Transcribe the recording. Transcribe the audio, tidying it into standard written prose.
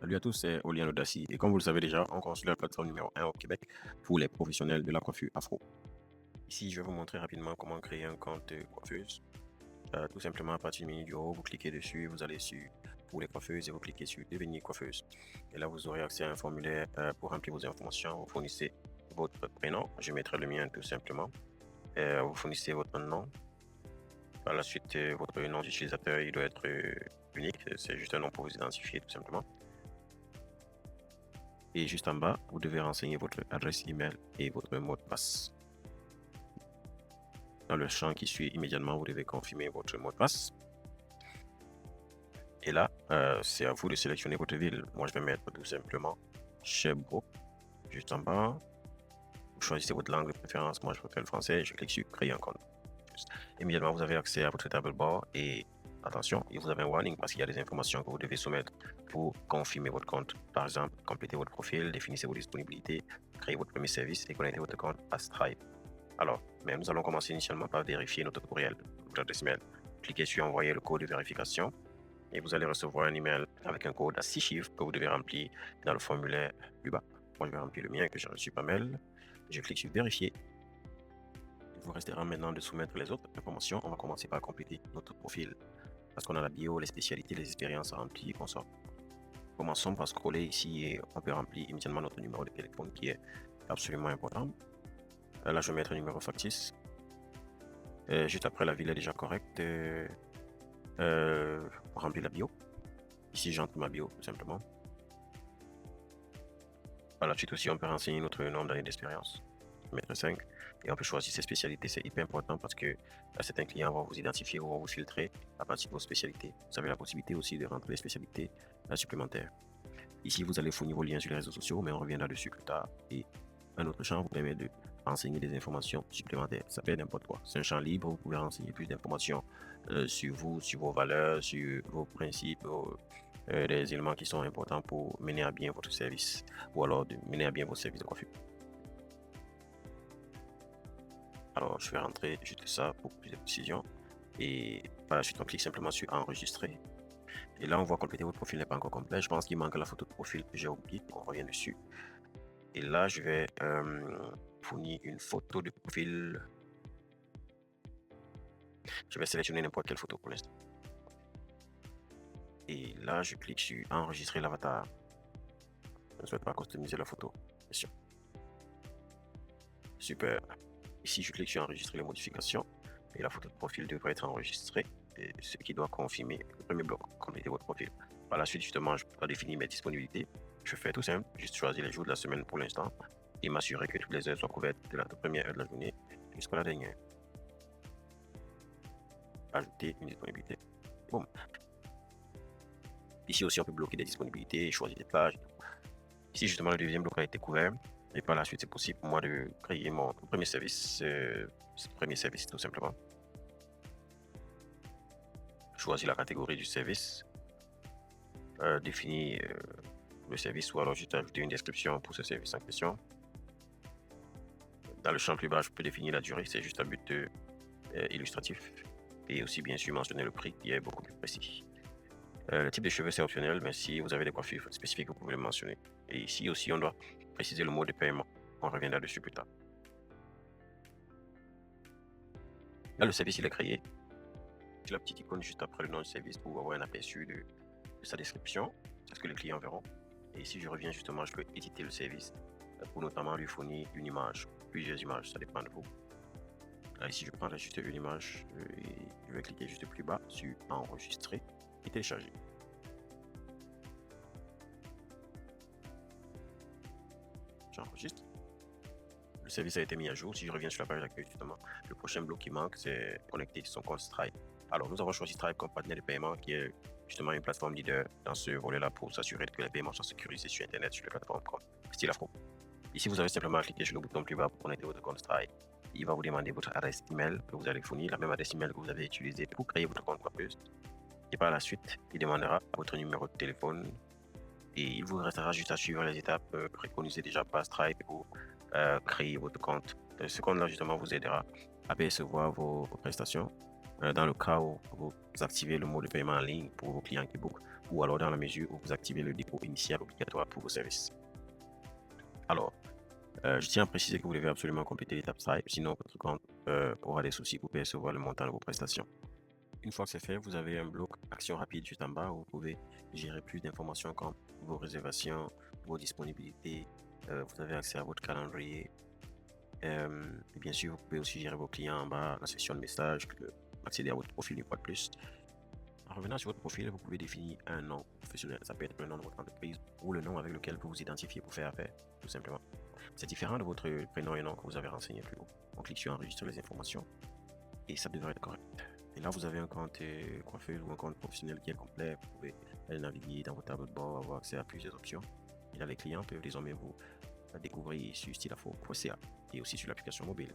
Salut à tous, c'est Olian Audacy. Et comme vous le savez déjà, on considère la plateforme numéro 1 au Québec pour les professionnels de la coiffure afro. Ici, je vais vous montrer rapidement comment créer un compte coiffeuse. Tout simplement, à partir du menu du haut, vous cliquez dessus, vous allez sur pour les coiffeuses et vous cliquez sur devenir coiffeuse. Et là, vous aurez accès à un formulaire pour remplir vos informations. Vous fournissez votre prénom, je mettrai le mien tout simplement. Vous fournissez votre nom. Par la suite, votre nom d'utilisateur, il doit être unique. C'est juste un nom pour vous identifier tout simplement. Et juste en bas, vous devez renseigner votre adresse email et votre mot de passe. Dans le champ qui suit immédiatement, vous devez confirmer votre mot de passe. Et là, c'est à vous de sélectionner votre ville. Moi, je vais mettre tout simplement Sherbrooke, juste en bas. Vous choisissez votre langue de préférence. Moi, je préfère le français. Je clique sur créer un compte. Immédiatement, vous avez accès à votre tableau de bord et attention, vous avez un warning parce qu'il y a des informations que vous devez soumettre pour confirmer votre compte. Par exemple, complétez votre profil, définissez vos disponibilités, créez votre premier service et connectez votre compte à Stripe. Alors, mais nous allons commencer initialement par vérifier notre courriel, notre adresse email. Cliquez sur envoyer le code de vérification et vous allez recevoir un email avec un code à 6 chiffres que vous devez remplir dans le formulaire plus bas. Moi, je vais remplir le mien que j'ai reçu par mail. Je clique sur vérifier. Il vous restera maintenant de soumettre les autres informations. On va commencer par compléter notre profil parce qu'on a la bio, les spécialités, les expériences à remplir, qu'on sort. Commençons par scroller ici et on peut remplir immédiatement notre numéro de téléphone qui est absolument important. Là, je vais mettre un numéro factice. Juste après, la ville est déjà correcte. On remplit la bio. Ici, j'entre ma bio tout simplement. Par la suite aussi, on peut renseigner notre nombre d'années d'expérience. Mettre 5 et on peut choisir ses spécialités. C'est hyper important parce que certains clients vont vous identifier ou vont vous filtrer à partir de vos spécialités. Vous avez la possibilité aussi de rentrer les spécialités supplémentaires. Ici, vous allez fournir vos liens sur les réseaux sociaux, mais on reviendra dessus plus tard. Et un autre champ vous permet de renseigner des informations supplémentaires. Ça peut être n'importe quoi. C'est un champ libre, vous pouvez renseigner plus d'informations sur vous, sur vos valeurs, sur vos principes, des éléments qui sont importants pour mener à bien votre service ou alors de mener à bien vos services de coiffure. Alors, je vais rentrer juste ça pour plus de précision. Et par la suite, on clique simplement sur enregistrer. Et là, on voit compléter votre profil n'est pas encore complet. Je pense qu'il manque la photo de profil que j'ai oublié. On revient dessus. Et là, je vais fournir une photo de profil. Je vais sélectionner n'importe quelle photo pour l'instant. Et là, je clique sur enregistrer l'avatar. Je ne souhaite pas customiser la photo, bien sûr. Super. Ici, je clique sur enregistrer les modifications et la photo de profil devrait être enregistrée, et ce qui doit confirmer le premier bloc, compléter votre profil. Par la suite, justement, je pourrai définir mes disponibilités. Je fais tout simple, juste choisir les jours de la semaine pour l'instant et m'assurer que toutes les heures soient couvertes de la première heure de la journée jusqu'à la dernière. Ajouter une disponibilité. Boum. Ici aussi, on peut bloquer des disponibilités et choisir des plages. Ici, justement, le deuxième bloc a été couvert. Et par la suite, c'est possible pour moi de créer mon premier service. Tout simplement. Choisir la catégorie du service. Définir le service ou alors juste ajouter une description pour ce service en question. Dans le champ plus bas, je peux définir la durée. C'est juste un but illustratif. Et aussi, bien sûr, mentionner le prix qui est beaucoup plus précis. Le type de cheveux, c'est optionnel, mais si vous avez des coiffures spécifiques, vous pouvez le mentionner. Et ici aussi, on doit préciser le mode de paiement. On reviendra dessus plus tard. Là, le service, il est créé. C'est la petite icône juste après le nom du service pour avoir un aperçu de sa description. C'est ce que les clients verront. Et ici, je reviens justement, je peux éditer le service pour notamment lui fournir une image, plusieurs images, ça dépend de vous. Là, ici, je prendrai juste une image et je vais cliquer juste plus bas sur enregistrer et télécharger. J'enregistre. Le service a été mis à jour. Si je reviens sur la page d'accueil, justement, le prochain bloc qui manque, c'est connecter son compte Stripe. Alors, nous avons choisi Stripe comme partenaire de paiement, qui est justement une plateforme leader dans ce volet-là pour s'assurer que les paiements sont sécurisés sur Internet, sur les plateformes comme Style Afro. Ici, vous avez simplement à cliquer sur le bouton plus bas pour connecter votre compte Stripe. Il va vous demander votre adresse email que vous allez fournir, la même adresse email que vous avez utilisée pour créer votre compte coiffeuse. Et par la suite, il demandera votre numéro de téléphone et il vous restera juste à suivre les étapes préconisées déjà par Stripe pour créer votre compte. Ce compte-là, justement, vous aidera à percevoir vos prestations dans le cas où vous activez le mode de paiement en ligne pour vos clients qui bookent, ou alors dans la mesure où vous activez le dépôt initial obligatoire pour vos services. Alors, je tiens à préciser que vous devez absolument compléter l'étape Stripe, sinon votre compte aura des soucis pour percevoir le montant de vos prestations. Une fois que c'est fait, vous avez un bloc action rapide juste en bas où vous pouvez gérer plus d'informations comme vos réservations, vos disponibilités, vous avez accès à votre calendrier. Et bien sûr, vous pouvez aussi gérer vos clients en bas, la section de messages, accéder à votre profil une fois de plus. En revenant sur votre profil, vous pouvez définir un nom professionnel. Ça peut être le nom de votre entreprise ou le nom avec lequel vous vous identifiez pour faire affaire, tout simplement. C'est différent de votre prénom et nom que vous avez renseigné plus haut. On clique sur enregistrer les informations et ça devrait être correct. Et là, vous avez un compte coiffeuse ou un compte professionnel qui est complet. Vous pouvez aller naviguer dans votre tableau de bord, avoir accès à plusieurs options. Et là, les clients peuvent désormais vous découvrir sur stylafo.ca et aussi sur l'application mobile.